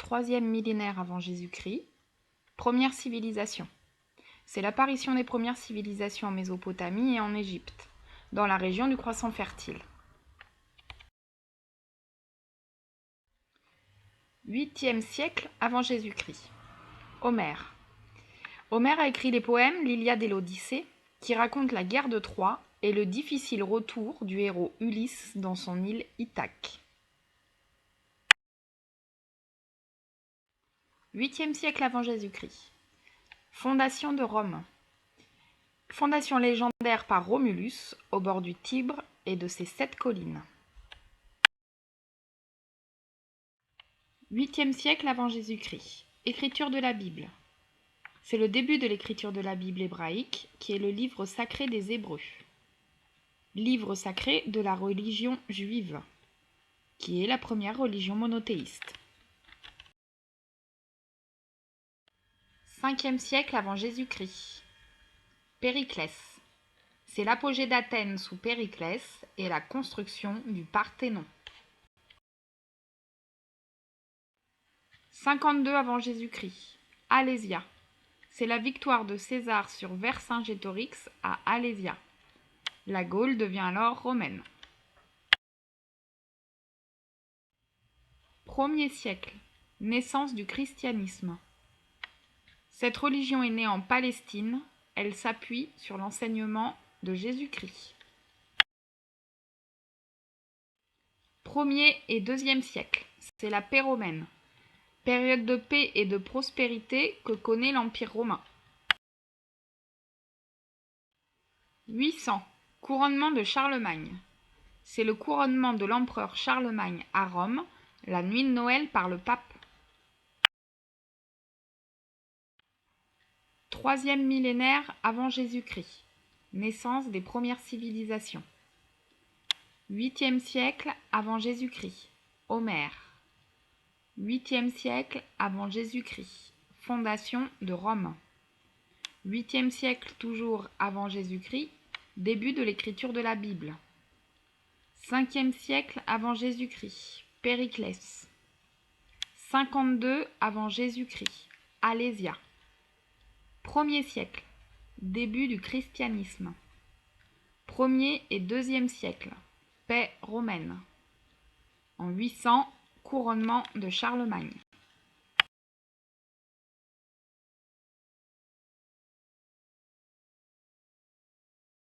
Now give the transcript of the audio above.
troisième millénaire avant Jésus-Christ. Première civilisation. C'est l'apparition des premières civilisations en Mésopotamie et en Égypte, dans la région du Croissant fertile. 8e siècle avant Jésus-Christ. Homère. Homère a écrit les poèmes l'Iliade et l'Odyssée, qui racontent la guerre de Troie et le difficile retour du héros Ulysse dans son île Ithaque. 8e siècle avant Jésus-Christ. Fondation de Rome. Fondation légendaire par Romulus, au bord du Tibre et de ses 7 collines. 8e siècle avant Jésus-Christ. Écriture de la Bible. C'est le début de l'écriture de la Bible hébraïque, qui est le livre sacré des Hébreux. Livre sacré de la religion juive, qui est la première religion monothéiste. 5e siècle avant Jésus-Christ. Périclès. C'est l'apogée d'Athènes sous Périclès et la construction du Parthénon. 52 avant Jésus-Christ. Alésia. C'est la victoire de César sur Vercingétorix à Alésia. La Gaule devient alors romaine. 1er siècle. Naissance du christianisme. Cette religion est née en Palestine. Elle s'appuie sur l'enseignement de Jésus-Christ. 1er et 2e siècle. C'est la paix romaine. Période de paix et de prospérité que connaît l'Empire romain. 800. Couronnement de Charlemagne. C'est le couronnement de l'empereur Charlemagne à Rome, la nuit de Noël par le pape. 3e millénaire avant Jésus-Christ. Naissance des premières civilisations. 8e siècle avant Jésus-Christ. Homère. 8e siècle avant Jésus-Christ. Fondation de Rome. 8e siècle toujours avant Jésus-Christ. Début de l'écriture de la Bible. 5e siècle avant Jésus-Christ. Périclès. 52 avant Jésus-Christ. Alésia. 1er siècle. Début du christianisme. 1er et 2e siècle. Paix romaine. En 800, couronnement de Charlemagne.